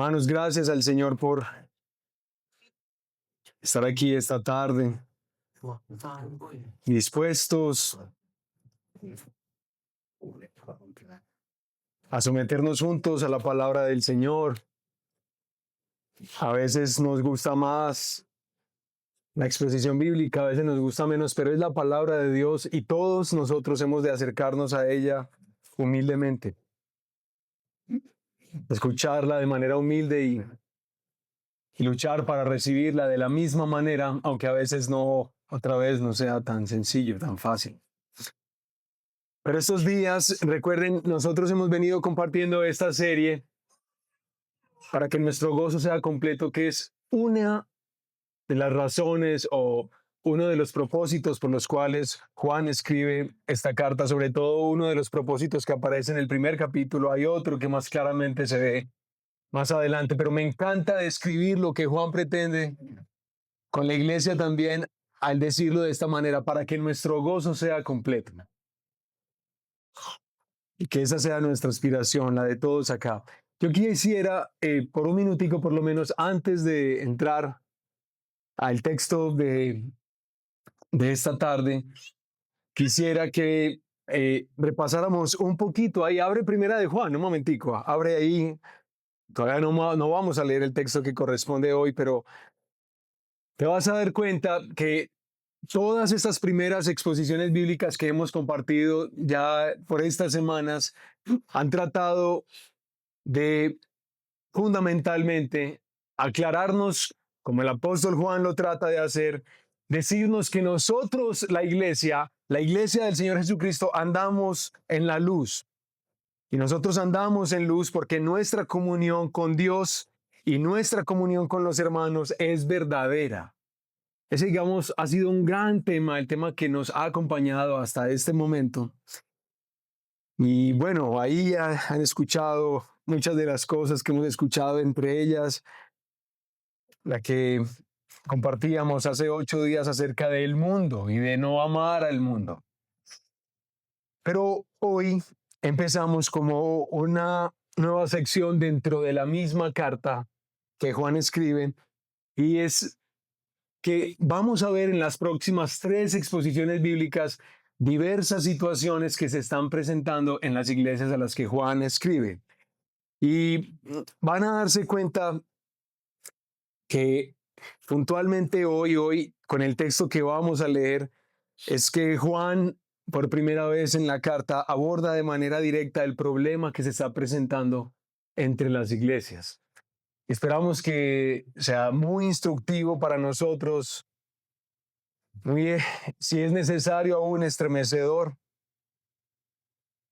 Hermanos, gracias al Señor por estar aquí esta tarde, dispuestos a someternos juntos a la palabra del Señor. A veces nos gusta más la exposición bíblica, a veces nos gusta menos, pero es la palabra de Dios y todos nosotros hemos de acercarnos a ella humildemente, escucharla de manera humilde y luchar para recibirla de la misma manera, aunque a veces no, otra vez no sea tan sencillo, tan fácil. Pero estos días, recuerden, nosotros hemos venido compartiendo esta serie para que nuestro gozo sea completo, que es una de las razones o uno de los propósitos por los cuales Juan escribe esta carta, sobre todo uno de los propósitos que aparece en el primer capítulo. Hay otro que más claramente se ve más adelante, pero me encanta describir lo que Juan pretende con la iglesia también al decirlo de esta manera, para que nuestro gozo sea completo. Y que esa sea nuestra aspiración, la de todos acá. Yo quisiera, por un minutico por lo menos, antes de entrar al texto de esta tarde, quisiera que repasáramos un poquito. Ahí abre Primera de Juan, un momentico, abre ahí. Todavía no vamos a leer el texto que corresponde hoy, pero te vas a dar cuenta que todas estas primeras exposiciones bíblicas que hemos compartido ya por estas semanas han tratado de fundamentalmente aclararnos, como el apóstol Juan lo trata de hacer, decirnos que nosotros, la iglesia del Señor Jesucristo, andamos en la luz. Y nosotros andamos en luz porque nuestra comunión con Dios y nuestra comunión con los hermanos es verdadera. Ese, digamos, ha sido un gran tema, el tema que nos ha acompañado hasta este momento. Y bueno, ahí ya han escuchado muchas de las cosas que hemos escuchado, entre ellas la que compartíamos hace 8 días acerca del mundo y de no amar al mundo. Pero hoy empezamos como una nueva sección dentro de la misma carta que Juan escribe, y es que vamos a ver en las próximas 3 exposiciones bíblicas diversas situaciones que se están presentando en las iglesias a las que Juan escribe. Y van a darse cuenta que puntualmente hoy, con el texto que vamos a leer, es que Juan, por primera vez en la carta, aborda de manera directa el problema que se está presentando entre las iglesias. Esperamos que sea muy instructivo para nosotros, muy, si es necesario, aún estremecedor,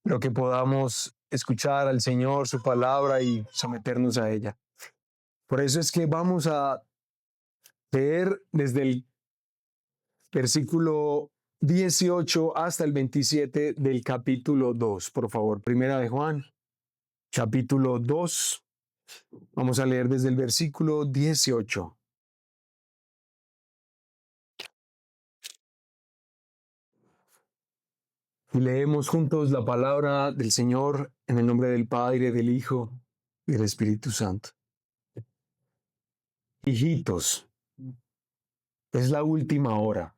pero que podamos escuchar al Señor, su palabra y someternos a ella. Por eso es que vamos a leer desde el versículo 18 hasta el 27 del capítulo 2. Por favor, Primera de Juan, capítulo 2. Vamos a leer desde el versículo 18. Y leemos juntos la palabra del Señor en el nombre del Padre, del Hijo y del Espíritu Santo. Hijitos, es la última hora.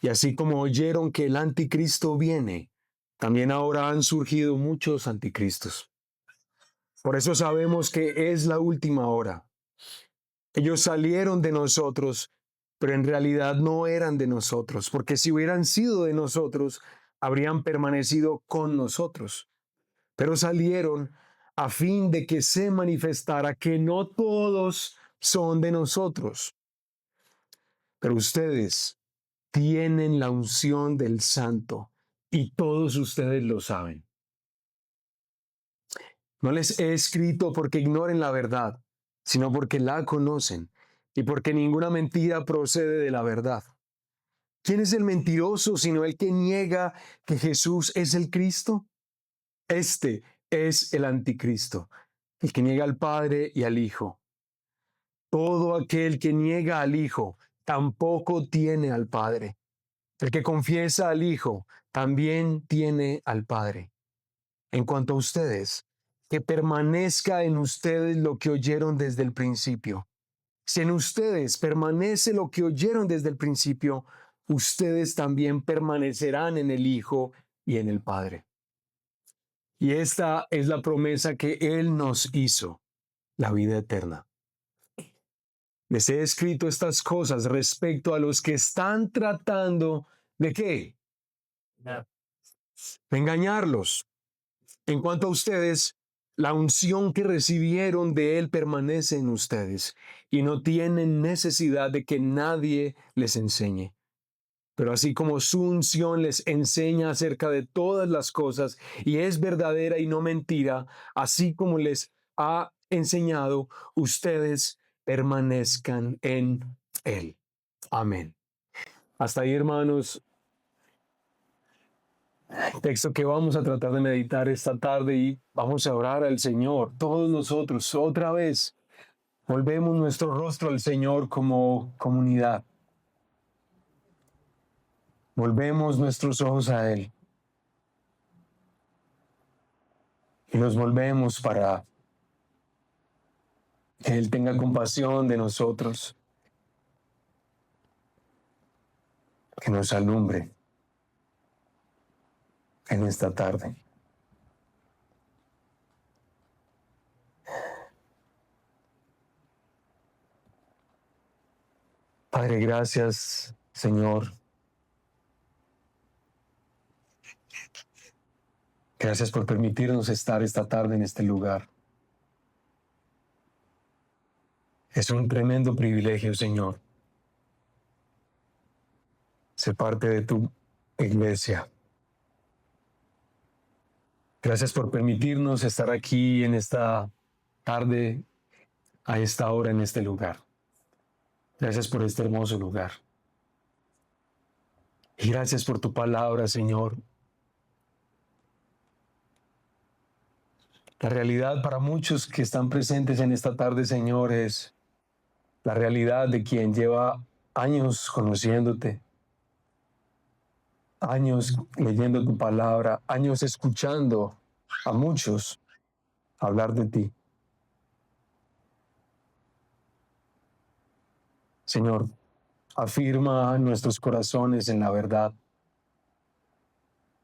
Y así como oyeron que el anticristo viene, también ahora han surgido muchos anticristos. Por eso sabemos que es la última hora. Ellos salieron de nosotros, pero en realidad no eran de nosotros, porque si hubieran sido de nosotros, habrían permanecido con nosotros. Pero salieron a fin de que se manifestara que no todos son de nosotros. Pero ustedes tienen la unción del Santo y todos ustedes lo saben. No les he escrito porque ignoren la verdad, sino porque la conocen y porque ninguna mentira procede de la verdad. ¿Quién es el mentiroso sino el que niega que Jesús es el Cristo? Este es el anticristo, el que niega al Padre y al Hijo. Todo aquel que niega al Hijo tampoco tiene al Padre. El que confiesa al Hijo también tiene al Padre. En cuanto a ustedes, que permanezca en ustedes lo que oyeron desde el principio. Si en ustedes permanece lo que oyeron desde el principio, ustedes también permanecerán en el Hijo y en el Padre. Y esta es la promesa que Él nos hizo, la vida eterna. Les he escrito estas cosas respecto a los que están tratando ¿de qué? De engañarlos. En cuanto a ustedes, la unción que recibieron de Él permanece en ustedes y no tienen necesidad de que nadie les enseñe. Pero así como su unción les enseña acerca de todas las cosas y es verdadera y no mentira, así como les ha enseñado, ustedes permanezcan en Él. Amén. Hasta ahí, hermanos, texto que vamos a tratar de meditar esta tarde y vamos a orar al Señor. Todos nosotros, otra vez, volvemos nuestro rostro al Señor como comunidad. Volvemos nuestros ojos a Él. Y nos volvemos para que Él tenga compasión de nosotros, que nos alumbre en esta tarde. Padre, gracias, Señor. Gracias por permitirnos estar esta tarde en este lugar. Es un tremendo privilegio, Señor, ser parte de tu iglesia. Gracias por permitirnos estar aquí en esta tarde, a esta hora, en este lugar. Gracias por este hermoso lugar. Y gracias por tu palabra, Señor. La realidad para muchos que están presentes en esta tarde, Señor, es la realidad de quien lleva años conociéndote, años leyendo tu palabra, años escuchando a muchos hablar de ti. Señor, afirma nuestros corazones en la verdad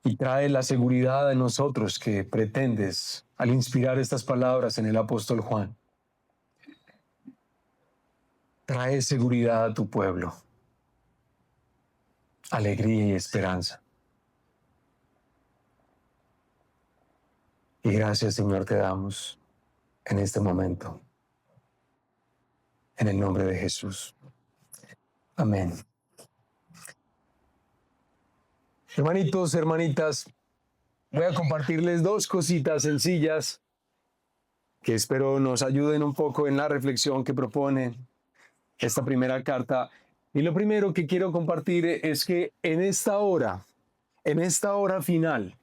y trae la seguridad a nosotros que pretendes al inspirar estas palabras en el apóstol Juan. Trae seguridad a tu pueblo, alegría y esperanza. Y gracias, Señor, te damos en este momento. En el nombre de Jesús. Amén. Hermanitos, hermanitas, voy a compartirles dos cositas sencillas que espero nos ayuden un poco en la reflexión que propone esta primera carta. Y lo primero que quiero compartir es que en esta hora final,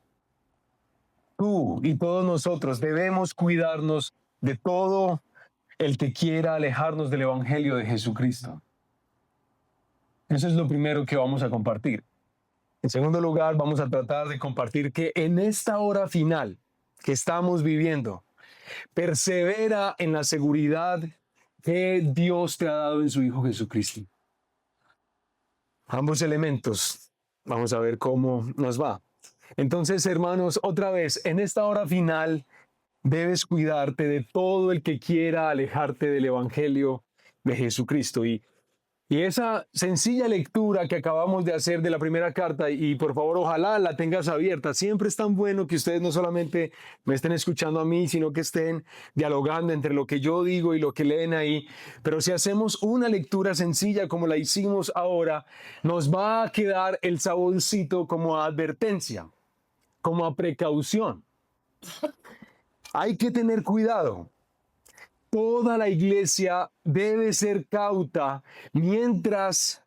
tú y todos nosotros debemos cuidarnos de todo el que quiera alejarnos del Evangelio de Jesucristo. Eso es lo primero que vamos a compartir. En segundo lugar, vamos a tratar de compartir que en esta hora final que estamos viviendo, persevera en la seguridad que Dios te ha dado en su Hijo Jesucristo. Ambos elementos, vamos a ver cómo nos va. Entonces, hermanos, otra vez, en esta hora final, debes cuidarte de todo el que quiera alejarte del Evangelio de Jesucristo. Y esa sencilla lectura que acabamos de hacer de la primera carta, y por favor ojalá la tengas abierta, siempre es tan bueno que ustedes no solamente me estén escuchando a mí, sino que estén dialogando entre lo que yo digo y lo que leen ahí. Pero si hacemos una lectura sencilla como la hicimos ahora, nos va a quedar el saborcito como a advertencia, como a precaución. Hay que tener cuidado. Toda la iglesia debe ser cauta mientras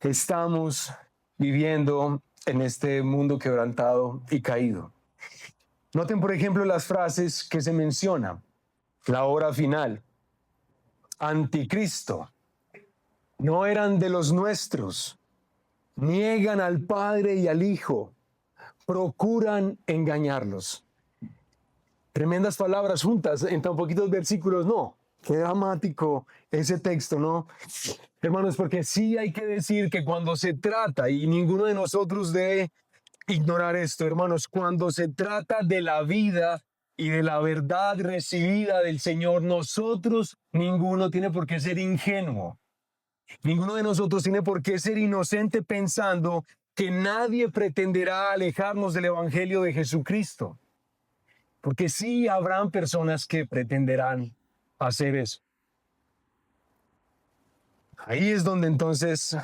estamos viviendo en este mundo quebrantado y caído. Noten, por ejemplo, las frases que se mencionan. La hora final. Anticristo. No eran de los nuestros. Niegan al Padre y al Hijo. Procuran engañarlos. Tremendas palabras juntas en tan poquitos versículos, no. Qué dramático ese texto, ¿no? Hermanos, porque sí hay que decir que cuando se trata, y ninguno de nosotros debe ignorar esto, hermanos, cuando se trata de la vida y de la verdad recibida del Señor, nosotros, ninguno tiene por qué ser ingenuo. Ninguno de nosotros tiene por qué ser inocente pensando que nadie pretenderá alejarnos del Evangelio de Jesucristo. Porque sí habrán personas que pretenderán hacer eso. Ahí es donde entonces,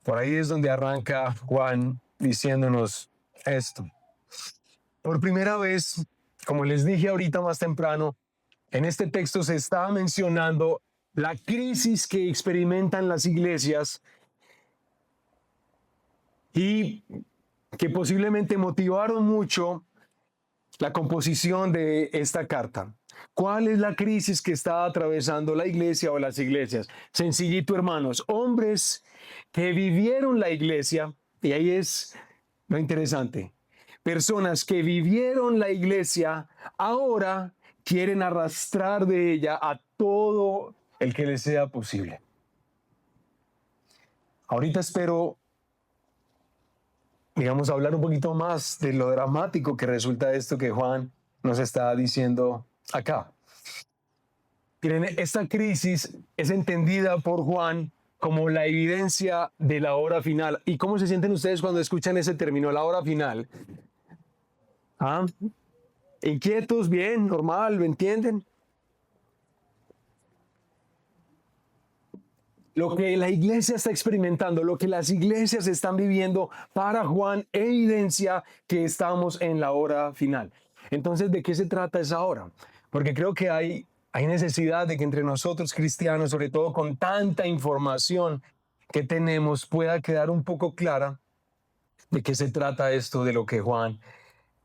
por ahí es donde arranca Juan diciéndonos esto. Por primera vez, como les dije ahorita más temprano, en este texto se está mencionando la crisis que experimentan las iglesias y que posiblemente motivaron mucho la composición de esta carta. ¿Cuál es la crisis que está atravesando la iglesia o las iglesias? Sencillito, hermanos, hombres que vivieron la iglesia, y ahí es lo interesante, personas que vivieron la iglesia ahora quieren arrastrar de ella a todo el que les sea posible. Ahorita espero, digamos, hablar un poquito más de lo dramático que resulta esto que Juan nos está diciendo acá. Miren, esta crisis es entendida por Juan como la evidencia de la hora final. ¿Y cómo se sienten ustedes cuando escuchan ese término, la hora final? ¿Ah? ¿Inquietos? Bien, normal, ¿lo entienden? Lo que la iglesia está experimentando, lo que las iglesias están viviendo, para Juan evidencia que estamos en la hora final. Entonces, ¿de qué se trata esa hora? Porque creo que hay necesidad de que entre nosotros cristianos, sobre todo con tanta información que tenemos, pueda quedar un poco clara de qué se trata esto de lo que Juan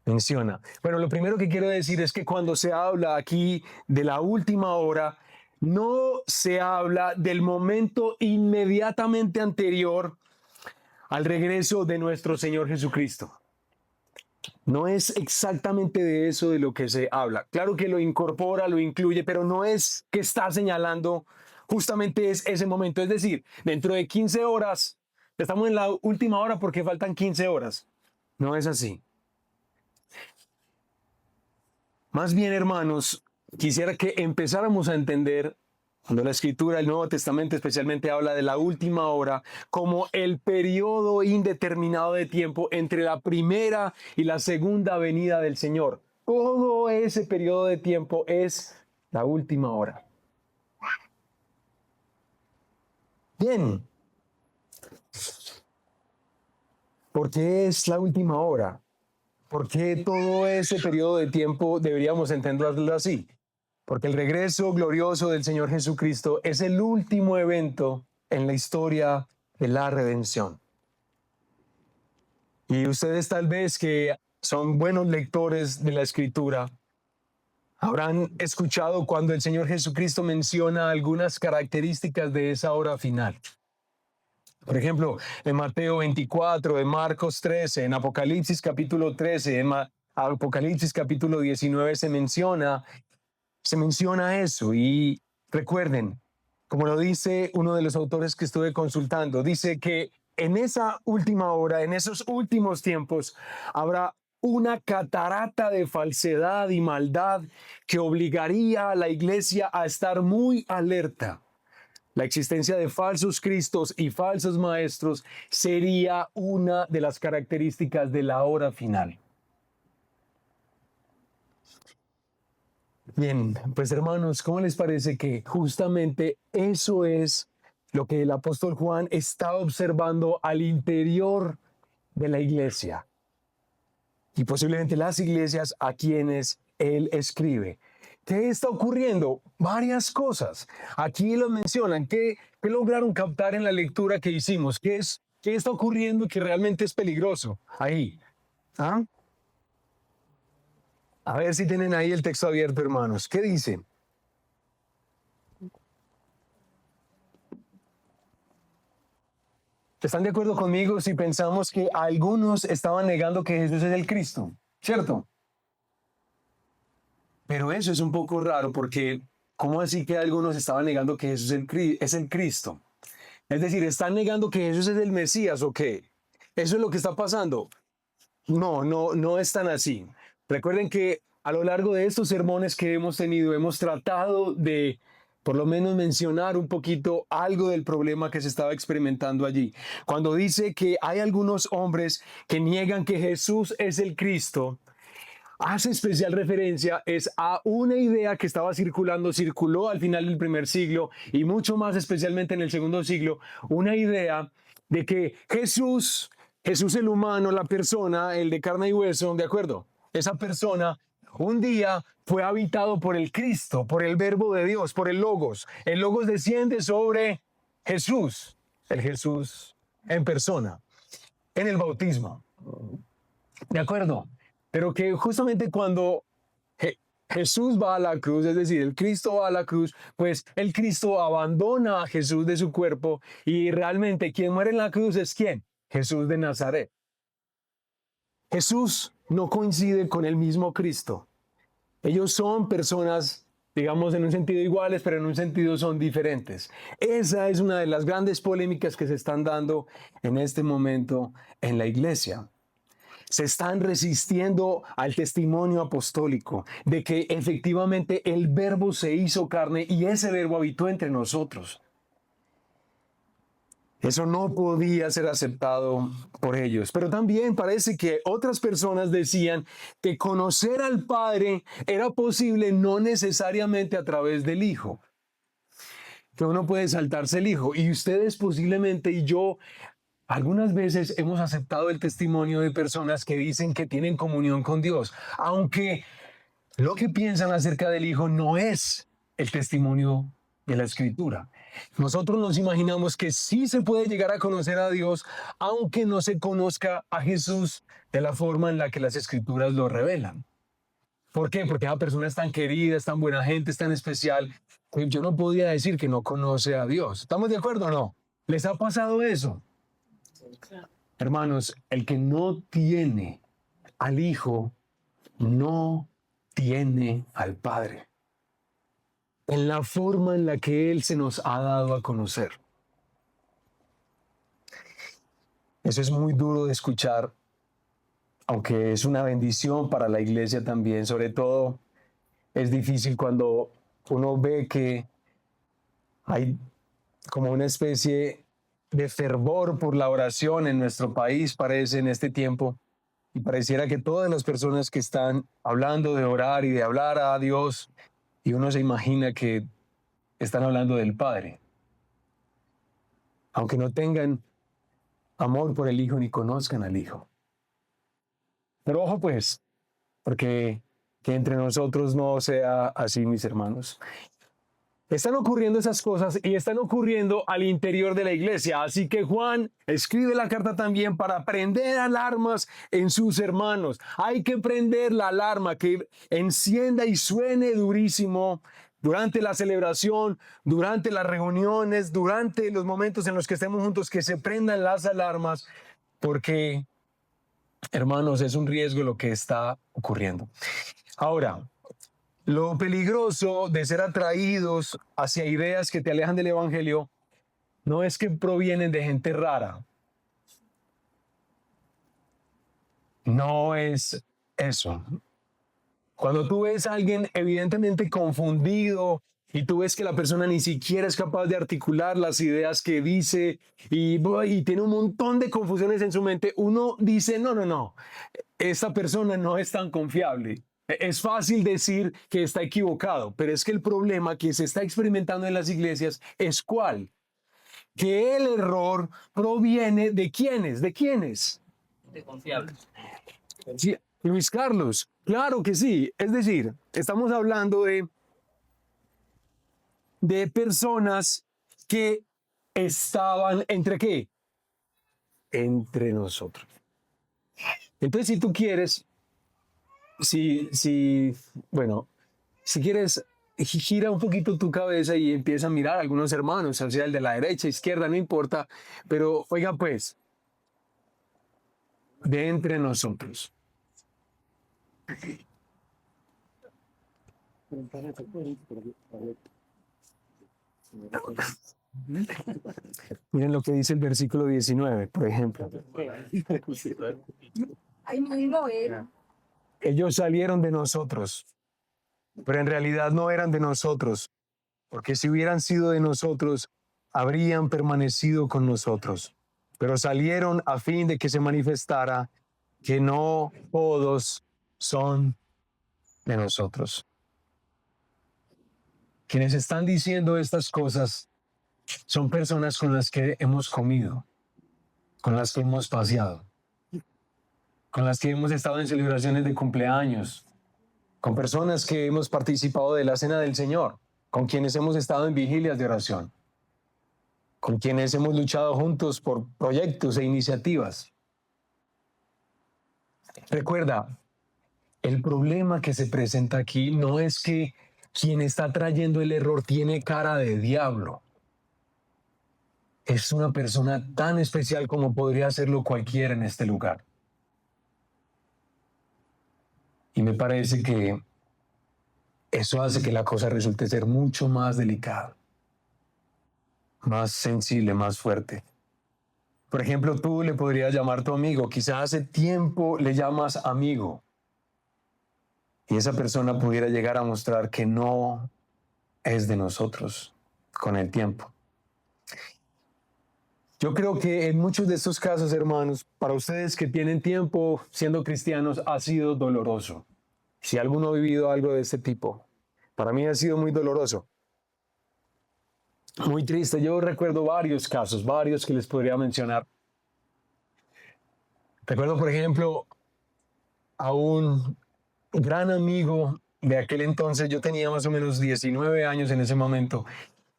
menciona. Bueno, lo primero que quiero decir es que cuando se habla aquí de la última hora, no se habla del momento inmediatamente anterior al regreso de nuestro Señor Jesucristo. No es exactamente de eso de lo que se habla. Claro que lo incorpora, lo incluye, pero no es que está señalando justamente es ese momento. Es decir, dentro de 15 horas, estamos en la última hora porque faltan 15 horas. No es así. Más bien, hermanos, quisiera que empezáramos a entender cuando la Escritura, el Nuevo Testamento especialmente, habla de la última hora como el periodo indeterminado de tiempo entre la primera y la segunda venida del Señor. Todo ese periodo de tiempo es la última hora. Bien. ¿Por qué es la última hora? ¿Por qué todo ese periodo de tiempo deberíamos entenderlo así? Porque el regreso glorioso del Señor Jesucristo es el último evento en la historia de la redención. Y ustedes tal vez que son buenos lectores de la Escritura, habrán escuchado cuando el Señor Jesucristo menciona algunas características de esa hora final. Por ejemplo, en Mateo 24, en Marcos 13, en Apocalipsis capítulo 13, en Apocalipsis capítulo 19 se menciona eso. Y recuerden, como lo dice uno de los autores que estuve consultando, dice que en esa última hora, en esos últimos tiempos, habrá una catarata de falsedad y maldad que obligaría a la iglesia a estar muy alerta. La existencia de falsos cristos y falsos maestros sería una de las características de la hora final. Bien, pues hermanos, ¿cómo les parece que justamente eso es lo que el apóstol Juan está observando al interior de la iglesia? Y posiblemente las iglesias a quienes él escribe. ¿Qué está ocurriendo? Varias cosas. Aquí lo mencionan. ¿Qué lograron captar en la lectura que hicimos? ¿Qué está ocurriendo que realmente es peligroso? Ahí. ¿Ah? A ver si tienen ahí el texto abierto, hermanos. ¿Qué dice? ¿Están de acuerdo conmigo si pensamos que algunos estaban negando que Jesús es el Cristo? ¿Cierto? Pero eso es un poco raro porque ¿cómo así que algunos estaban negando que Jesús es el Cristo? Es decir, ¿están negando que Jesús es el Mesías o qué? Eso es lo que está pasando. No, no es tan así. Recuerden que a lo largo de estos sermones que hemos tenido, hemos tratado de por lo menos mencionar un poquito algo del problema que se estaba experimentando allí. Cuando dice que hay algunos hombres que niegan que Jesús es el Cristo, hace especial referencia es a una idea que estaba circuló al final del primer siglo y mucho más especialmente en el segundo siglo, una idea de que Jesús el humano, la persona, el de carne y hueso, ¿de acuerdo? Esa persona un día fue habitado por el Cristo, por el Verbo de Dios, por el Logos. El Logos desciende sobre Jesús, el Jesús en persona, en el bautismo. ¿De acuerdo? Pero que justamente cuando Jesús va a la cruz, es decir, el Cristo va a la cruz, pues el Cristo abandona a Jesús de su cuerpo y realmente quien muere en la cruz es ¿quién? Jesús de Nazaret. Jesús no coincide con el mismo Cristo. Ellos son personas, digamos, en un sentido iguales, pero en un sentido son diferentes. Esa es una de las grandes polémicas que se están dando en este momento en la iglesia. Se están resistiendo al testimonio apostólico de que efectivamente el Verbo se hizo carne y ese Verbo habitó entre nosotros. Eso no podía ser aceptado por ellos. Pero también parece que otras personas decían que conocer al Padre era posible no necesariamente a través del Hijo. Que uno puede saltarse el Hijo. Y ustedes posiblemente y yo algunas veces hemos aceptado el testimonio de personas que dicen que tienen comunión con Dios, aunque lo que piensan acerca del Hijo no es el testimonio de la Escritura. Nosotros nos imaginamos que sí se puede llegar a conocer a Dios, aunque no se conozca a Jesús de la forma en la que las Escrituras lo revelan. ¿Por qué? Porque esa persona es tan querida, es tan buena gente, es tan especial, que yo no podía decir que no conoce a Dios. ¿Estamos de acuerdo o no? ¿Les ha pasado eso? Hermanos, el que no tiene al Hijo, no tiene al Padre. En la forma en la que Él se nos ha dado a conocer. Eso es muy duro de escuchar, aunque es una bendición para la iglesia también. Sobre todo es difícil cuando uno ve que hay como una especie de fervor por la oración en nuestro país, parece en este tiempo. Y pareciera que todas las personas que están hablando de orar y de hablar a Dios, y uno se imagina que están hablando del Padre, aunque no tengan amor por el Hijo ni conozcan al Hijo. Pero ojo pues, porque que entre nosotros no sea así, mis hermanos. Están ocurriendo esas cosas y están ocurriendo al interior de la iglesia. Así que Juan escribe la carta también para prender alarmas en sus hermanos. Hay que prender la alarma que encienda y suene durísimo durante la celebración, durante las reuniones, durante los momentos en los que estemos juntos, que se prendan las alarmas, porque, hermanos, es un riesgo lo que está ocurriendo. Ahora, lo peligroso de ser atraídos hacia ideas que te alejan del Evangelio no es que provienen de gente rara. No es eso. Cuando tú ves a alguien evidentemente confundido y tú ves que la persona ni siquiera es capaz de articular las ideas que dice y tiene un montón de confusiones en su mente, uno dice, no, esta persona no es tan confiable. Es fácil decir que está equivocado, pero es que el problema que se está experimentando en las iglesias es ¿cuál? Que el error proviene de ¿quiénes? ¿De quiénes? De confiables. Sí, Luis Carlos, claro que sí. Es decir, estamos hablando de personas que estaban entre ¿qué? Entre nosotros. Entonces, si tú quieres, bueno, si quieres, gira un poquito tu cabeza y empieza a mirar a algunos hermanos, o sea, el de la derecha, izquierda, no importa, pero oiga pues, de entre nosotros. Miren lo que dice el versículo 19, por ejemplo. Ay, no, Ellos salieron de nosotros, pero en realidad no eran de nosotros, porque si hubieran sido de nosotros, habrían permanecido con nosotros. Pero salieron a fin de que se manifestara que no todos son de nosotros. Quienes están diciendo estas cosas son personas con las que hemos comido, con las que hemos paseado, con las que hemos estado en celebraciones de cumpleaños, con personas que hemos participado de la cena del Señor, con quienes hemos estado en vigilias de oración, con quienes hemos luchado juntos por proyectos e iniciativas. Recuerda, el problema que se presenta aquí no es que quien está trayendo el error tiene cara de diablo. Es una persona tan especial como podría serlo cualquiera en este lugar. Y me parece que eso hace que la cosa resulte ser mucho más delicada, más sensible, más fuerte. Por ejemplo, tú le podrías llamar tu amigo, quizás hace tiempo le llamas amigo, y esa persona pudiera llegar a mostrar que no es de nosotros con el tiempo. Yo creo que en muchos de estos casos, hermanos, para ustedes que tienen tiempo siendo cristianos, ha sido doloroso. Si alguno ha vivido algo de este tipo, para mí ha sido muy doloroso, muy triste. Yo recuerdo varios casos, varios que les podría mencionar. Recuerdo, por ejemplo, a un gran amigo de aquel entonces. Yo tenía más o menos 19 años en ese momento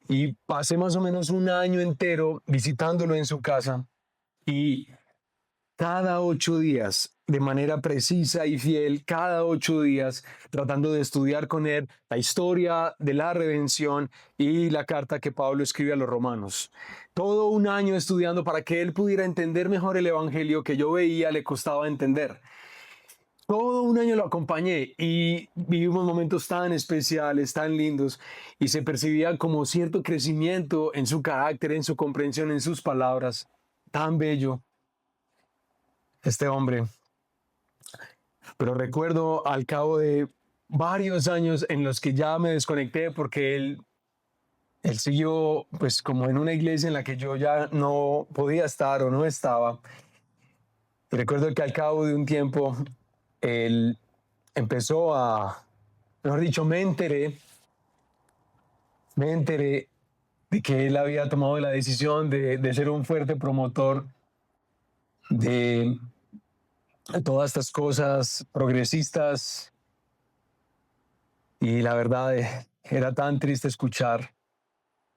y pasé más o menos un año entero visitándolo en su casa, y cada 8 días, de manera precisa y fiel, cada 8 días, tratando de estudiar con él la historia de la redención y la carta que Pablo escribe a los romanos. Todo un año estudiando para que él pudiera entender mejor el evangelio que yo veía le costaba entender. Todo un año lo acompañé y vivimos momentos tan especiales, tan lindos, y se percibía como cierto crecimiento en su carácter, en su comprensión, en sus palabras. Tan bello este hombre. Pero recuerdo al cabo de varios años en los que ya me desconecté porque él siguió pues como en una iglesia en la que yo ya no podía estar o no estaba. Y recuerdo que al cabo de un tiempo él empezó a, mejor dicho, me enteré de que él había tomado la decisión de ser un fuerte promotor de todas estas cosas progresistas, y la verdad era tan triste escuchar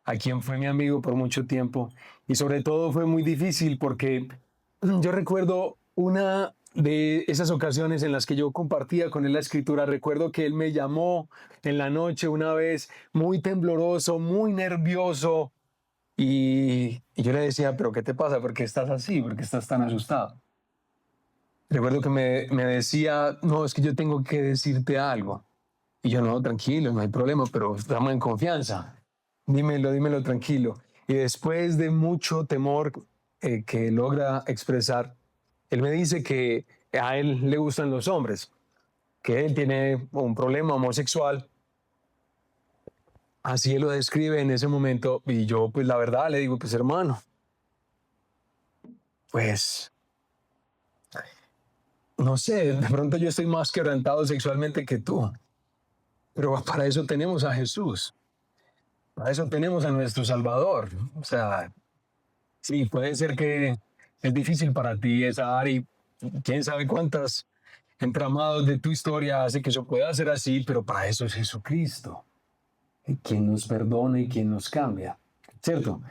a quien fue mi amigo por mucho tiempo, y sobre todo fue muy difícil porque yo recuerdo una de esas ocasiones en las que yo compartía con él la escritura. Recuerdo que él me llamó en la noche una vez muy tembloroso, muy nervioso, y yo le decía, pero ¿qué te pasa? ¿Por qué estás así? ¿Por qué estás tan asustado? Recuerdo que me decía, no, es que yo tengo que decirte algo. Y yo, no, tranquilo, no hay problema, pero estamos en confianza. Dímelo tranquilo. Y después de mucho temor que logra expresar, él me dice que a él le gustan los hombres, que él tiene un problema homosexual. Así él lo describe en ese momento, y yo pues la verdad le digo, pues hermano, pues no sé, de pronto yo estoy más quebrantado sexualmente que tú, pero para eso tenemos a Jesús, para eso tenemos a nuestro Salvador. O sea, sí, puede ser que es difícil para ti esa área, y quién sabe cuántas entramados de tu historia hace que eso pueda ser así, pero para eso es Jesucristo, quien nos perdona y quien nos cambia, ¿cierto?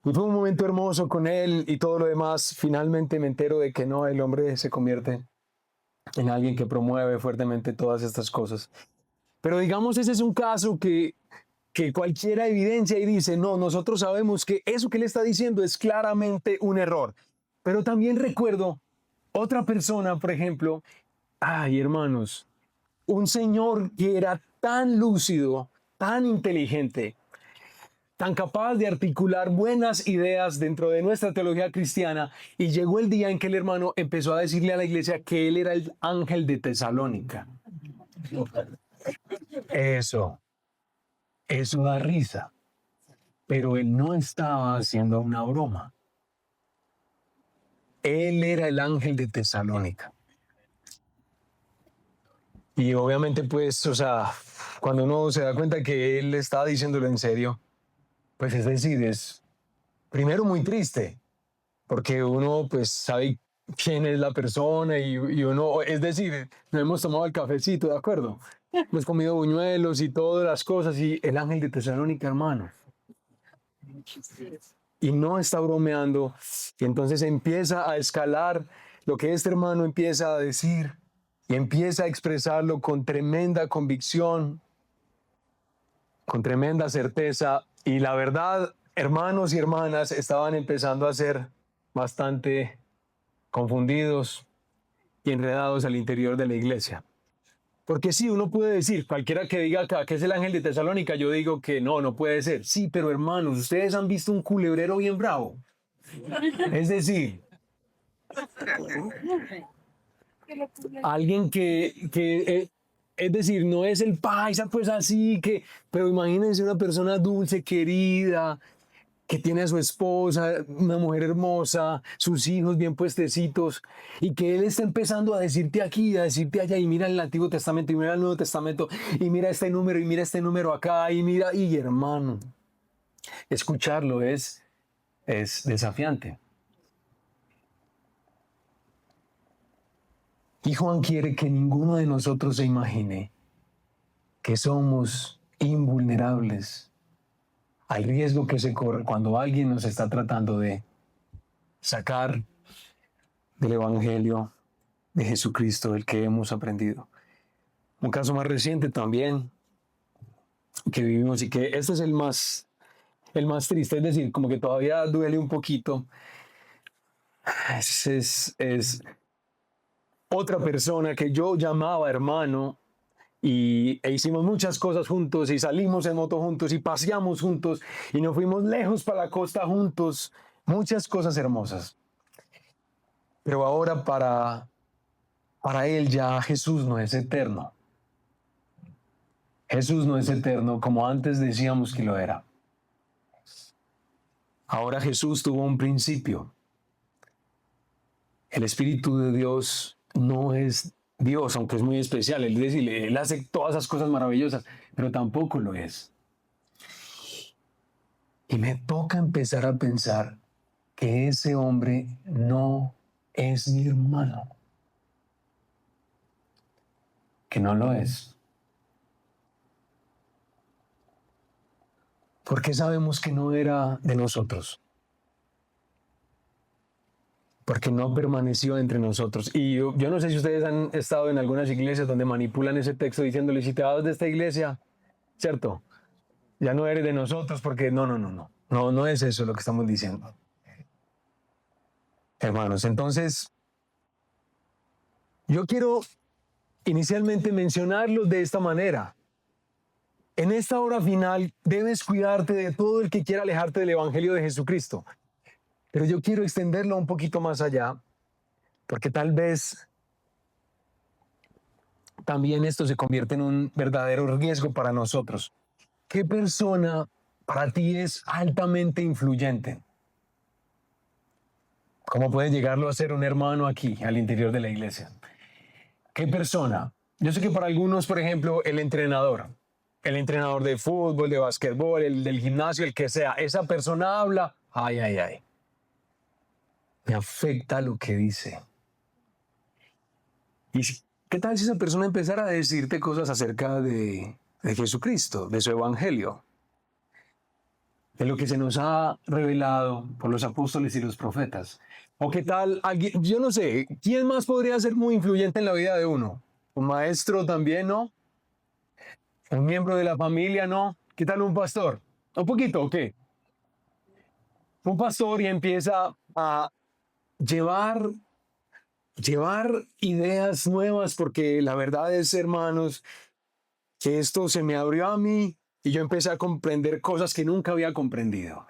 Y fue un momento hermoso con él y todo lo demás. Finalmente me entero de que no, el hombre se convierte en alguien que promueve fuertemente todas estas cosas. Pero digamos, ese es un caso que cualquiera evidencia y dice, no, nosotros sabemos que eso que él está diciendo es claramente un error. Pero también recuerdo otra persona, por ejemplo, ay hermanos, un señor que era tan lúcido, tan inteligente, tan capaz de articular buenas ideas dentro de nuestra teología cristiana, y llegó el día en que el hermano empezó a decirle a la iglesia que él era el ángel de Tesalónica. Eso, eso da risa, pero él no estaba haciendo una broma. Él era el ángel de Tesalónica. Y obviamente, pues, o sea, cuando uno se da cuenta que él estaba diciéndolo en serio, pues es decir, es primero muy triste, porque uno pues sabe quién es la persona y uno, es decir, no hemos tomado el cafecito, ¿de acuerdo? Hemos comido buñuelos y todas las cosas, y el ángel de Tesalónica, hermano. Y no está bromeando, y entonces empieza a escalar lo que este hermano empieza a decir, y empieza a expresarlo con tremenda convicción, con tremenda certeza, y la verdad, hermanos y hermanas estaban empezando a ser bastante confundidos y enredados al interior de la iglesia. Porque sí, uno puede decir, cualquiera que diga acá que es el ángel de Tesalónica, yo digo que no, no puede ser. Sí, pero hermanos, ustedes han visto un culebrero bien bravo. Es decir, alguien es decir, no es el paisa, pues así, pero imagínense una persona dulce, querida, que tiene a su esposa, una mujer hermosa, sus hijos bien puestecitos, y que él está empezando a decirte aquí, a decirte allá, y mira el Antiguo Testamento, y mira el Nuevo Testamento, y mira este número, y mira este número acá, y mira, y hermano, escucharlo es desafiante. Y Juan quiere que ninguno de nosotros se imagine que somos invulnerables al riesgo que se corre cuando alguien nos está tratando de sacar del Evangelio de Jesucristo, el que hemos aprendido. Un caso más reciente también que vivimos, y que este es el más triste, es decir, como que todavía duele un poquito. Es otra persona que yo llamaba hermano, e hicimos muchas cosas juntos, y salimos en moto juntos, y paseamos juntos, y nos fuimos lejos para la costa juntos, muchas cosas hermosas. Pero ahora para él ya Jesús no es eterno. Jesús no es eterno como antes decíamos que lo era. Ahora Jesús tuvo un principio. El Espíritu de Dios no es Dios, aunque es muy especial. Es decir, Él hace todas esas cosas maravillosas, pero tampoco lo es. Y me toca empezar a pensar que ese hombre no es mi hermano. Que no lo es. ¿Por qué sabemos que no era de nosotros? Porque no permaneció entre nosotros. Y yo no sé si ustedes han estado en algunas iglesias donde manipulan ese texto diciéndole, si te vas de esta iglesia, ¿cierto? Ya no eres de nosotros, porque no es eso lo que estamos diciendo. Hermanos, entonces, yo quiero inicialmente mencionarlo de esta manera. En esta hora final debes cuidarte de todo el que quiera alejarte del Evangelio de Jesucristo. Pero yo quiero extenderlo un poquito más allá, porque tal vez también esto se convierte en un verdadero riesgo para nosotros. ¿Qué persona para ti es altamente influyente? ¿Cómo puede llegarlo a ser un hermano aquí, al interior de la iglesia? ¿Qué persona? Yo sé que para algunos, por ejemplo, el entrenador de fútbol, de básquetbol, el del gimnasio, el que sea, esa persona habla, ay, me afecta lo que dice. ¿Y qué tal si esa persona empezara a decirte cosas acerca de Jesucristo, de su evangelio, de lo que se nos ha revelado por los apóstoles y los profetas? ¿O qué tal alguien, yo no sé, quién más podría ser muy influyente en la vida de uno? ¿Un maestro también, no? ¿Un miembro de la familia, no? ¿Qué tal un pastor? ¿Un poquito o qué? Un pastor, y empieza a llevar ideas nuevas, porque la verdad es, hermanos, que esto se me abrió a mí y yo empecé a comprender cosas que nunca había comprendido.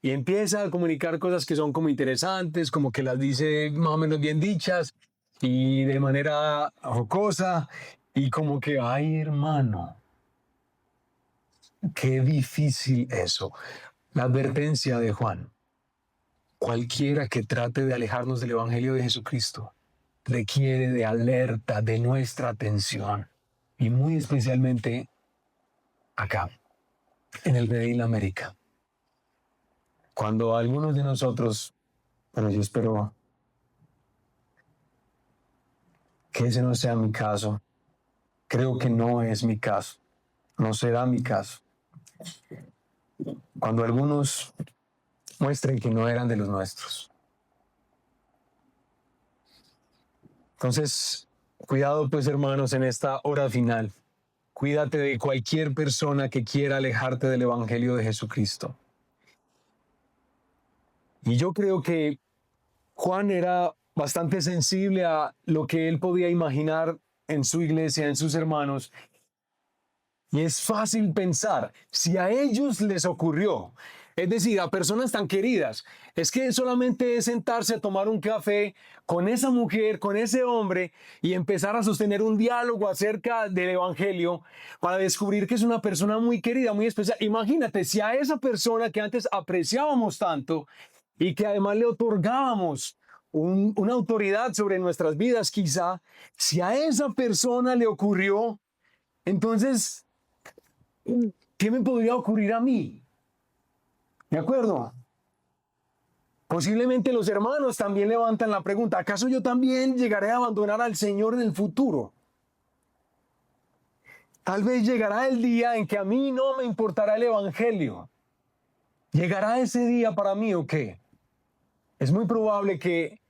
Y empieza a comunicar cosas que son como interesantes, como que las dice más o menos bien dichas y de manera jocosa y como que, ay hermano, qué difícil eso. La advertencia de Juan: cualquiera que trate de alejarnos del Evangelio de Jesucristo requiere de alerta, de nuestra atención, y muy especialmente acá, en el Redil América. Cuando algunos de nosotros, bueno, yo espero que ese no sea mi caso, creo que no es mi caso, no será mi caso. Cuando algunos muestren que no eran de los nuestros. Entonces, cuidado pues hermanos en esta hora final. Cuídate de cualquier persona que quiera alejarte del Evangelio de Jesucristo. Y yo creo que Juan era bastante sensible a lo que él podía imaginar en su iglesia, en sus hermanos. Y es fácil pensar, si a ellos les ocurrió, es decir, a personas tan queridas, es que solamente es sentarse a tomar un café con esa mujer, con ese hombre y empezar a sostener un diálogo acerca del Evangelio para descubrir que es una persona muy querida, muy especial. Imagínate, si a esa persona que antes apreciábamos tanto y que además le otorgábamos una autoridad sobre nuestras vidas, quizá, si a esa persona le ocurrió, entonces, ¿qué me podría ocurrir a mí? ¿De acuerdo? Posiblemente los hermanos también levantan la pregunta: ¿acaso yo también llegaré a abandonar al Señor en el futuro? Tal vez llegará el día en que a mí no me importará el Evangelio. ¿Llegará ese día para mí o qué? Es muy probable que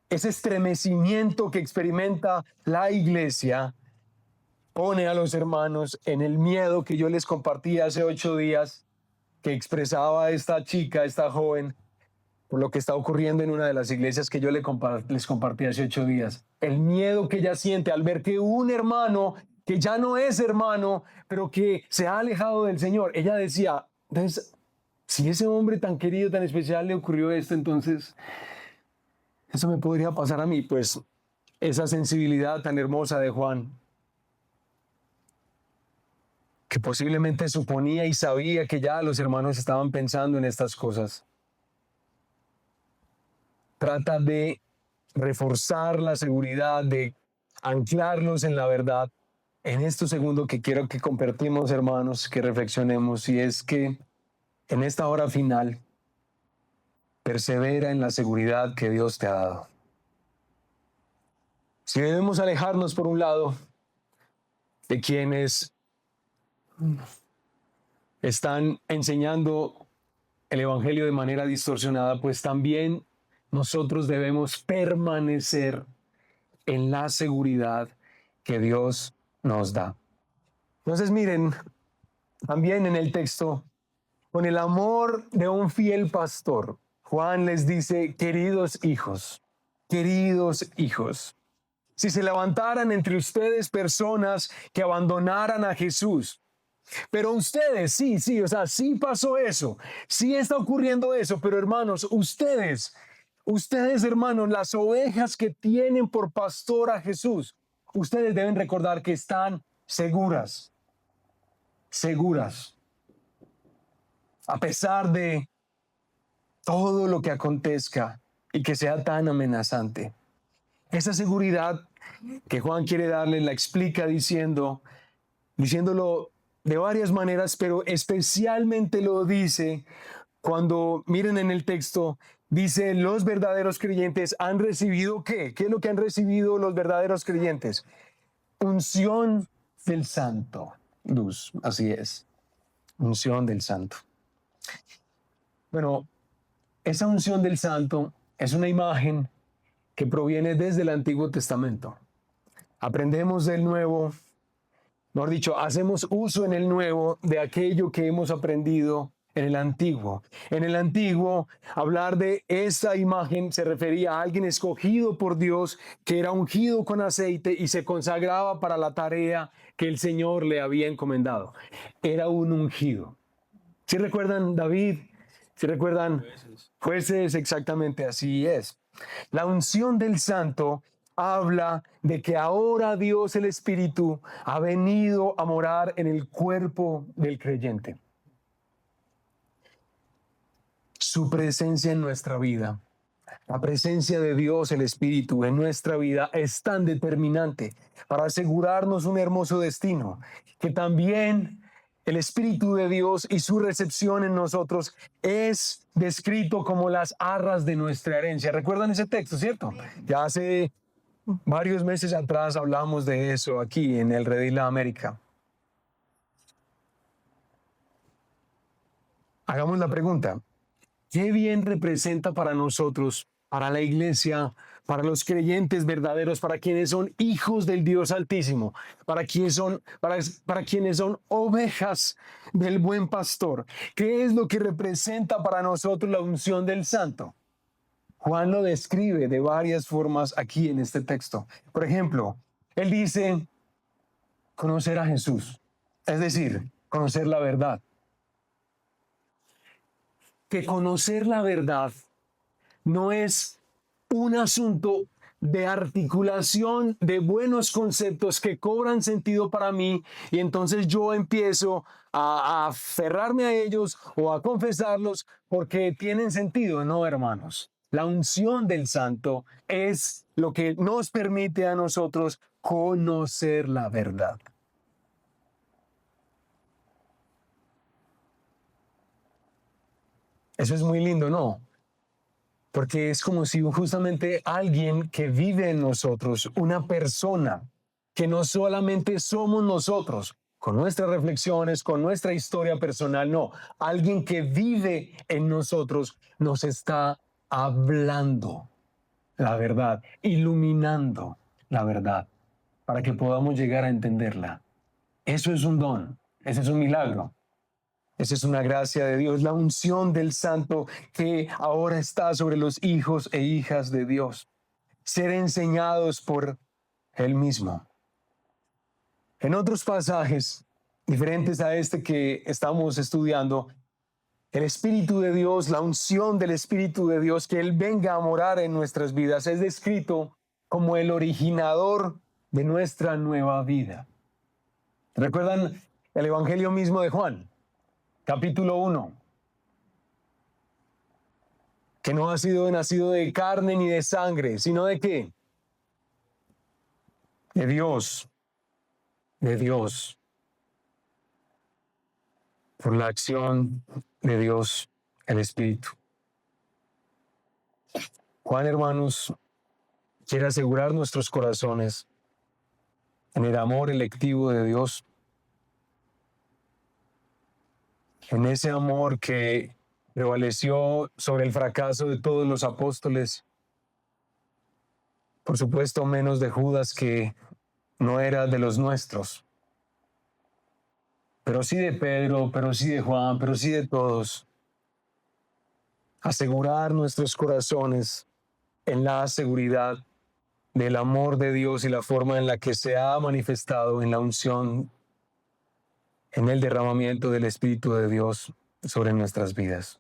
ese estremecimiento que experimenta la iglesia pone a los hermanos en el miedo que yo les compartí hace 8 días, que expresaba esta chica, esta joven, por lo que está ocurriendo en una de las iglesias que yo les compartí hace 8 días. El miedo que ella siente al ver que un hermano que ya no es hermano, pero que se ha alejado del Señor, ella decía, entonces, si ese hombre tan querido, tan especial le ocurrió esto, entonces eso me podría pasar a mí. Pues esa sensibilidad tan hermosa de Juan, que posiblemente suponía y sabía que ya los hermanos estaban pensando en estas cosas, trata de reforzar la seguridad, de anclarlos en la verdad en esto segundo que quiero que compartimos, hermanos, que reflexionemos, y es que en esta hora final persevera en la seguridad que Dios te ha dado. Si debemos alejarnos, por un lado, de quienes están enseñando el Evangelio de manera distorsionada, pues también nosotros debemos permanecer en la seguridad que Dios nos da. Entonces miren, también en el texto, con el amor de un fiel pastor, Juan les dice: queridos hijos, si se levantaran entre ustedes personas que abandonaran a Jesús, pero ustedes, sí, o sea, sí pasó eso, sí está ocurriendo eso, pero hermanos, ustedes, hermanos, las ovejas que tienen por pastor a Jesús, ustedes deben recordar que están seguras, a pesar de todo lo que acontezca y que sea tan amenazante. Esa seguridad que Juan quiere darle la explica diciéndolo de varias maneras, pero especialmente lo dice cuando, miren en el texto, dice: los verdaderos creyentes han recibido ¿qué? ¿Qué es lo que han recibido los verdaderos creyentes? Unción del Santo. Luz, así es. Unción del Santo. Bueno, esa unción del Santo es una imagen que proviene desde el Antiguo Testamento. Aprendemos del Nuevo, mejor dicho, hacemos uso en el Nuevo de aquello que hemos aprendido en el antiguo. En el antiguo, hablar de esa imagen se refería a alguien escogido por Dios que era ungido con aceite y se consagraba para la tarea que el Señor le había encomendado. Era un ungido. ¿Sí recuerdan David? ¿Sí recuerdan jueces? Exactamente así es. La unción del Santo habla de que ahora Dios el Espíritu ha venido a morar en el cuerpo del creyente. Su presencia en nuestra vida, la presencia de Dios el Espíritu en nuestra vida es tan determinante para asegurarnos un hermoso destino, que también el Espíritu de Dios y su recepción en nosotros es descrito como las arras de nuestra herencia. ¿Recuerdan ese texto, cierto? Ya hace varios meses atrás hablamos de eso aquí en el Redil de América. Hagamos la pregunta. ¿Qué bien representa para nosotros, para la iglesia, para los creyentes verdaderos, para quienes son hijos del Dios Altísimo, para quienes son ovejas del buen pastor? ¿Qué es lo que representa para nosotros la unción del Santo? Juan lo describe de varias formas aquí en este texto. Por ejemplo, él dice conocer a Jesús, es decir, conocer la verdad. Que conocer la verdad no es un asunto de articulación de buenos conceptos que cobran sentido para mí y entonces yo empiezo a aferrarme a ellos o a confesarlos porque tienen sentido. No, hermanos. La unción del Santo es lo que nos permite a nosotros conocer la verdad. Eso es muy lindo, ¿no? Porque es como si justamente alguien que vive en nosotros, una persona, que no solamente somos nosotros, con nuestras reflexiones, con nuestra historia personal, no, alguien que vive en nosotros nos está hablando la verdad, iluminando la verdad, para que podamos llegar a entenderla. Eso es un don, ese es un milagro. Esa es una gracia de Dios, la unción del Santo que ahora está sobre los hijos e hijas de Dios. Ser enseñados por Él mismo. En otros pasajes diferentes a este que estamos estudiando, el Espíritu de Dios, la unción del Espíritu de Dios, que Él venga a morar en nuestras vidas, es descrito como el originador de nuestra nueva vida. ¿Recuerdan el Evangelio mismo de Juan? Capítulo 1. Que no ha sido nacido de carne ni de sangre, sino de qué? De Dios, de Dios, por la acción de Dios, el Espíritu. Juan, hermanos, quiere asegurar nuestros corazones en el amor electivo de Dios, en ese amor que prevaleció sobre el fracaso de todos los apóstoles, por supuesto menos de Judas, que no era de los nuestros, pero sí de Pedro, pero sí de Juan, pero sí de todos. Asegurar nuestros corazones en la seguridad del amor de Dios y la forma en la que se ha manifestado en la unción, en el derramamiento del Espíritu de Dios sobre nuestras vidas.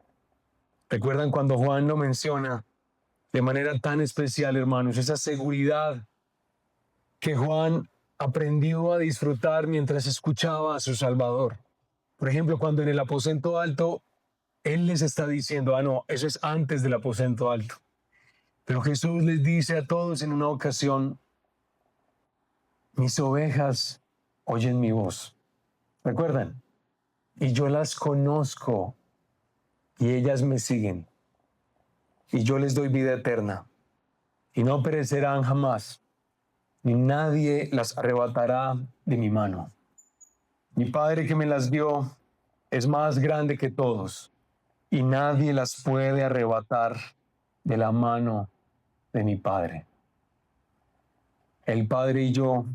¿Recuerdan cuando Juan lo menciona de manera tan especial, hermanos? Esa seguridad que Juan aprendió a disfrutar mientras escuchaba a su Salvador. Por ejemplo, cuando en el aposento alto, Él les está diciendo, no, eso es antes del aposento alto. Pero Jesús les dice a todos en una ocasión, mis ovejas oyen mi voz. ¿Recuerdan? Y yo las conozco y ellas me siguen. Y yo les doy vida eterna. Y no perecerán jamás. Ni nadie las arrebatará de mi mano. Mi Padre que me las dio es más grande que todos. Y nadie las puede arrebatar de la mano de mi Padre. El Padre y yo,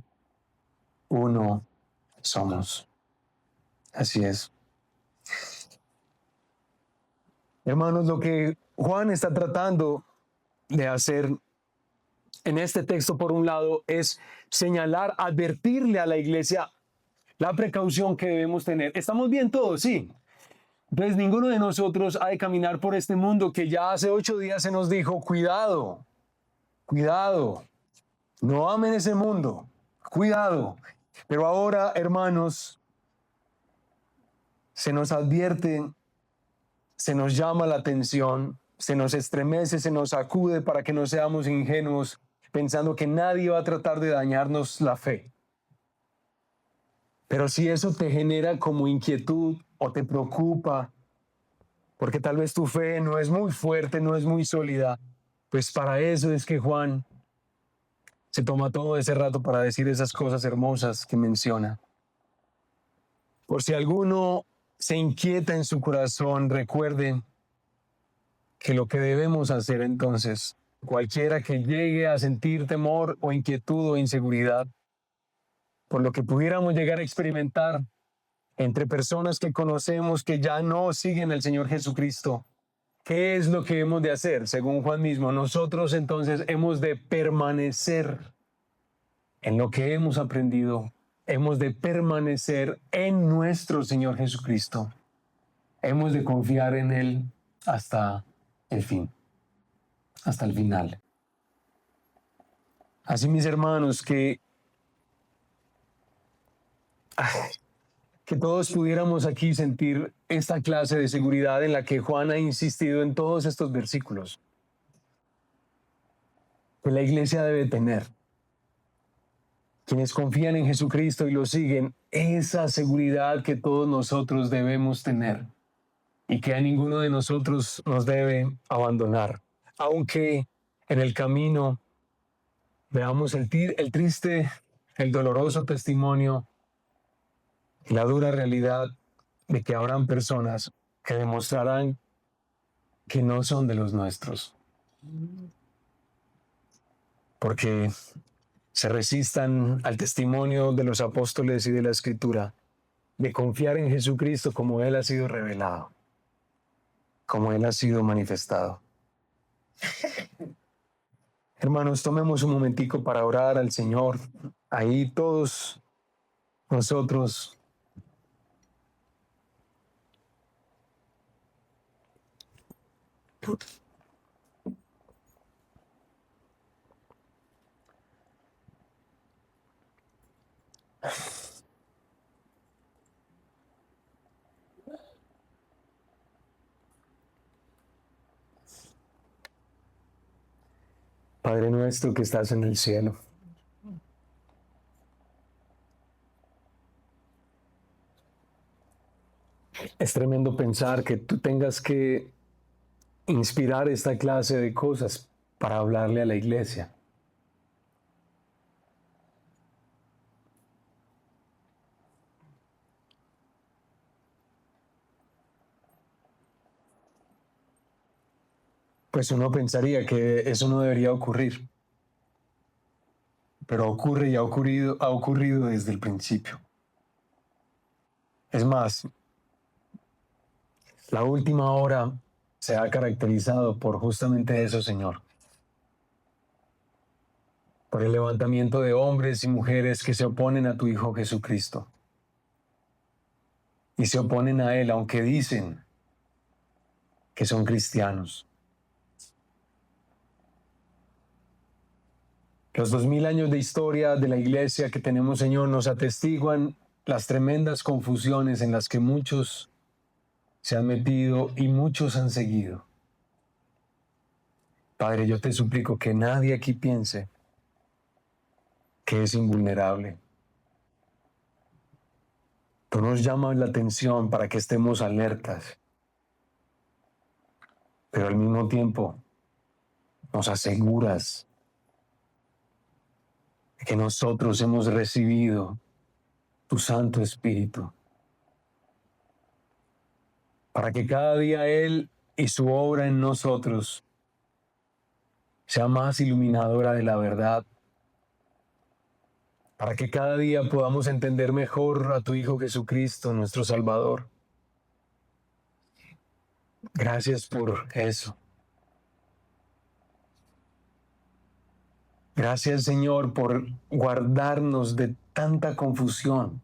uno somos. Así es. Hermanos, lo que Juan está tratando de hacer en este texto, por un lado, es señalar, advertirle a la iglesia la precaución que debemos tener. ¿Estamos bien todos? Sí. Entonces, ninguno de nosotros ha de caminar por este mundo que ya hace 8 días se nos dijo, cuidado, cuidado, no amen ese mundo, cuidado. Pero ahora, hermanos, se nos advierte, se nos llama la atención, se nos estremece, se nos sacude para que no seamos ingenuos pensando que nadie va a tratar de dañarnos la fe. Pero si eso te genera como inquietud o te preocupa, porque tal vez tu fe no es muy fuerte, no es muy sólida, pues para eso es que Juan se toma todo ese rato para decir esas cosas hermosas que menciona. Por si alguno se inquieta en su corazón, recuerden que lo que debemos hacer entonces, cualquiera que llegue a sentir temor o inquietud o inseguridad, por lo que pudiéramos llegar a experimentar entre personas que conocemos que ya no siguen al Señor Jesucristo, ¿qué es lo que hemos de hacer? Según Juan mismo, nosotros entonces hemos de permanecer en lo que hemos aprendido, hemos de permanecer en nuestro Señor Jesucristo, hemos de confiar en Él hasta el fin, hasta el final. Así, mis hermanos, que todos pudiéramos aquí sentir esta clase de seguridad en la que Juan ha insistido en todos estos versículos, que la iglesia debe tener. Quienes confían en Jesucristo y lo siguen, esa seguridad que todos nosotros debemos tener y que a ninguno de nosotros nos debe abandonar. Aunque en el camino veamos el triste, el doloroso testimonio y la dura realidad de que habrán personas que demostrarán que no son de los nuestros, porque se resistan al testimonio de los apóstoles y de la Escritura, de confiar en Jesucristo como Él ha sido revelado, como Él ha sido manifestado. Hermanos, tomemos un momentico para orar al Señor. Ahí todos nosotros Padre nuestro que estás en el cielo, es tremendo pensar que tú tengas que inspirar esta clase de cosas para hablarle a la iglesia. Pues uno pensaría que eso no debería ocurrir, pero ocurre y ha ocurrido desde el principio. Es más, la última hora se ha caracterizado por justamente eso, Señor. Por el levantamiento de hombres y mujeres que se oponen a tu Hijo Jesucristo. Y se oponen a Él, aunque dicen que son cristianos. Los 2000 años de historia de la iglesia que tenemos, Señor, nos atestiguan las tremendas confusiones en las que muchos se han metido y muchos han seguido. Padre, yo te suplico que nadie aquí piense que es invulnerable. Tú nos llamas la atención para que estemos alertas, pero al mismo tiempo nos aseguras que nosotros hemos recibido tu Santo Espíritu, para que cada día Él y su obra en nosotros sea más iluminadora de la verdad, para que cada día podamos entender mejor a tu Hijo Jesucristo, nuestro Salvador, Gracias por eso. Gracias, Señor, por guardarnos de tanta confusión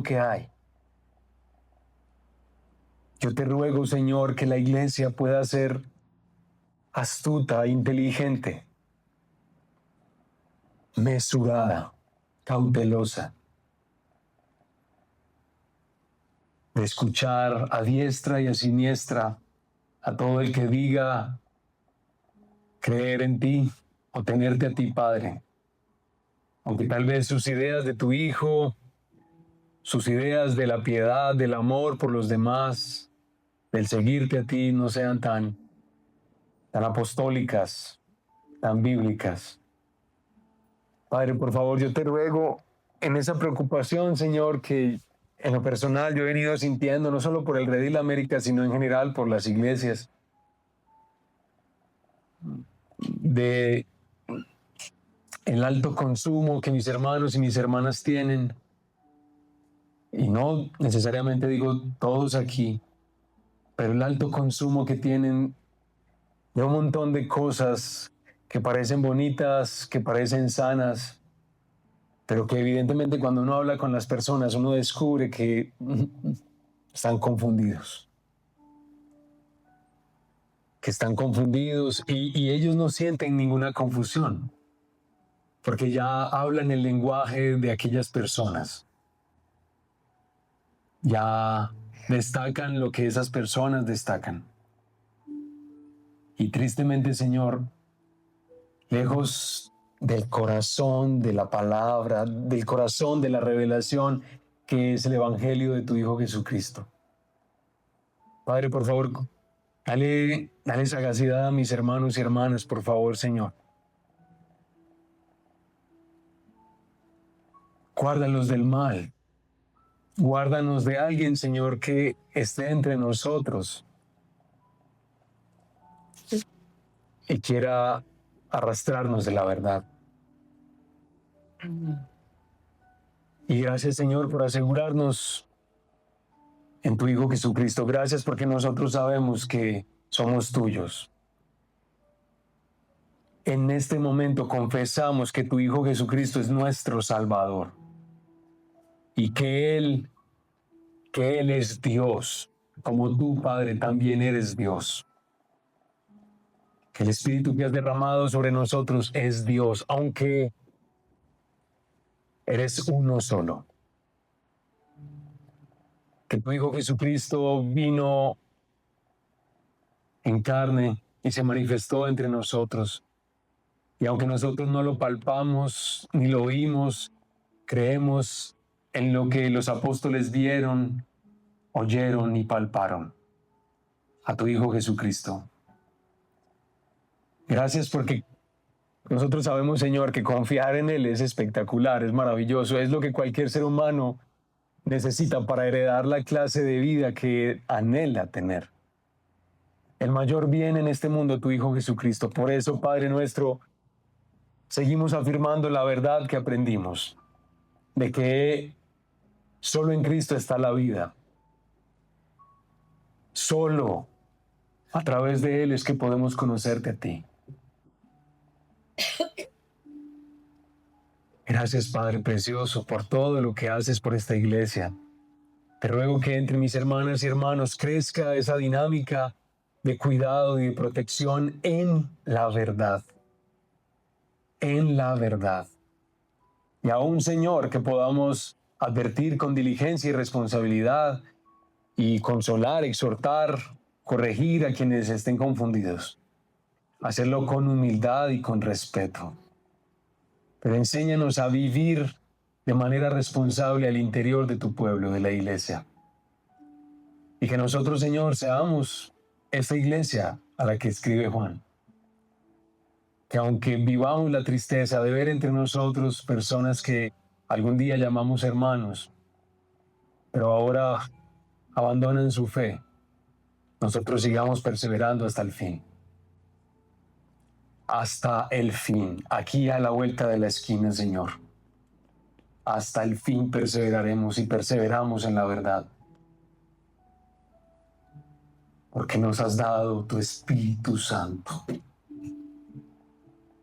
que hay. Yo te ruego, Señor, que la iglesia pueda ser astuta, inteligente, mesurada, cautelosa, de escuchar a diestra y a siniestra a todo el que diga creer en ti o tenerte a ti, Padre. Aunque tal vez sus ideas de tu Hijo, sus ideas de la piedad, del amor por los demás, del seguirte a ti, no sean tan apostólicas, tan bíblicas. Padre, por favor, yo te ruego en esa preocupación, Señor, que en lo personal yo he venido sintiendo, no solo por el Redil América, sino en general por las iglesias, de el alto consumo que mis hermanos y mis hermanas tienen, y no necesariamente digo todos aquí, pero el alto consumo que tienen de un montón de cosas que parecen bonitas, que parecen sanas, pero que evidentemente cuando uno habla con las personas uno descubre que están confundidos. Que están confundidos y ellos no sienten ninguna confusión, porque ya hablan el lenguaje de aquellas personas. Ya destacan lo que esas personas destacan. Y tristemente, Señor, lejos del corazón de la palabra, del corazón de la revelación que es el Evangelio de tu Hijo Jesucristo. Padre, por favor, dale sagacidad a mis hermanos y hermanas, por favor, Señor. Guárdalos del mal. Guárdanos de alguien, Señor, que esté entre nosotros y quiera arrastrarnos de la verdad. Y gracias, Señor, por asegurarnos en tu Hijo Jesucristo. Gracias porque nosotros sabemos que somos tuyos. En este momento confesamos que tu Hijo Jesucristo es nuestro Salvador y que Él es Dios, como tú, Padre, también eres Dios. Que el Espíritu que has derramado sobre nosotros es Dios, aunque eres uno solo. Que tu Hijo Jesucristo vino en carne y se manifestó entre nosotros. Y aunque nosotros no lo palpamos ni lo oímos, creemos en lo que los apóstoles vieron, oyeron y palparon. A tu Hijo Jesucristo. Gracias porque nosotros sabemos, Señor, que confiar en Él es espectacular, es maravilloso, es lo que cualquier ser humano necesita para heredar la clase de vida que anhela tener. El mayor bien en este mundo, tu Hijo Jesucristo. Por eso, Padre nuestro, seguimos afirmando la verdad que aprendimos, de que solo en Cristo está la vida. Solo a través de Él es que podemos conocerte a ti. Gracias, Padre Precioso, por todo lo que haces por esta iglesia. Te ruego que entre mis hermanas y hermanos crezca esa dinámica de cuidado y de protección en la verdad. En la verdad. Y aún, Señor, que podamos advertir con diligencia y responsabilidad y consolar, exhortar, corregir a quienes estén confundidos. Hacerlo con humildad y con respeto. Pero enséñanos a vivir de manera responsable al interior de tu pueblo, de la iglesia. Y que nosotros, Señor, seamos esta iglesia a la que escribe Juan. Que aunque vivamos la tristeza de ver entre nosotros personas que algún día llamamos hermanos, pero ahora abandonan su fe, nosotros sigamos perseverando hasta el fin. Hasta el fin, aquí a la vuelta de la esquina, Señor. Hasta el fin perseveraremos y perseveramos en la verdad. porque nos has dado tu Espíritu Santo,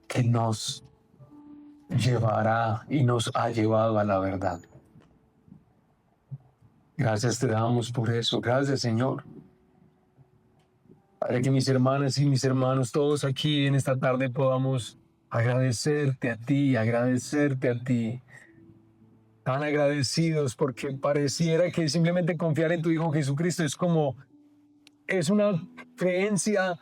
que nos llevará y nos ha llevado a la verdad. Gracias te damos por eso. Gracias, Señor. Padre, que mis hermanas y mis hermanos, todos aquí en esta tarde podamos agradecerte a ti, tan agradecidos, porque pareciera que simplemente confiar en tu Hijo Jesucristo es una creencia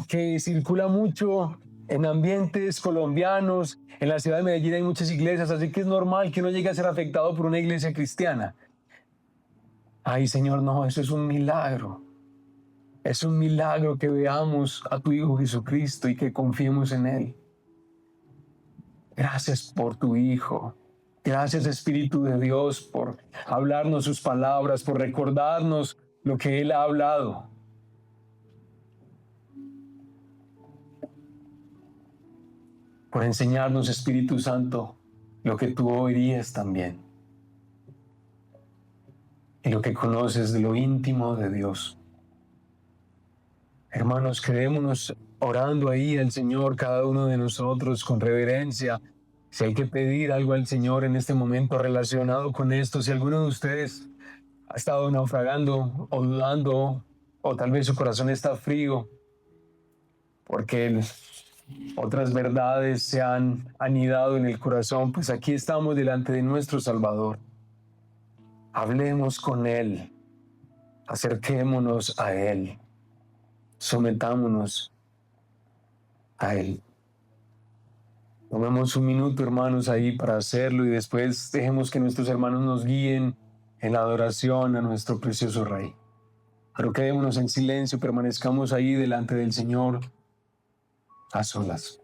que circula mucho en ambientes colombianos. En la ciudad de Medellín hay muchas iglesias, así que es normal que uno llegue a ser afectado por una iglesia cristiana. Ay, Señor, no, eso es un milagro. Es un milagro que veamos a tu Hijo Jesucristo y que confiemos en Él. Gracias por tu Hijo. Gracias, Espíritu de Dios, por hablarnos sus palabras, por recordarnos lo que Él ha hablado. Por enseñarnos, Espíritu Santo, lo que tú oirías también. Y lo que conoces de lo íntimo de Dios. Hermanos, quedémonos orando ahí al Señor, cada uno de nosotros, con reverencia. Si hay que pedir algo al Señor en este momento relacionado con esto, si alguno de ustedes ha estado naufragando o dudando, o tal vez su corazón está frío, porque otras verdades se han anidado en el corazón, pues aquí estamos delante de nuestro Salvador. Hablemos con Él, acerquémonos a Él. Sometámonos a Él. Tomemos un minuto, hermanos, ahí para hacerlo y después dejemos que nuestros hermanos nos guíen en la adoración a nuestro precioso Rey. Pero quedémonos en silencio, permanezcamos ahí delante del Señor a solas.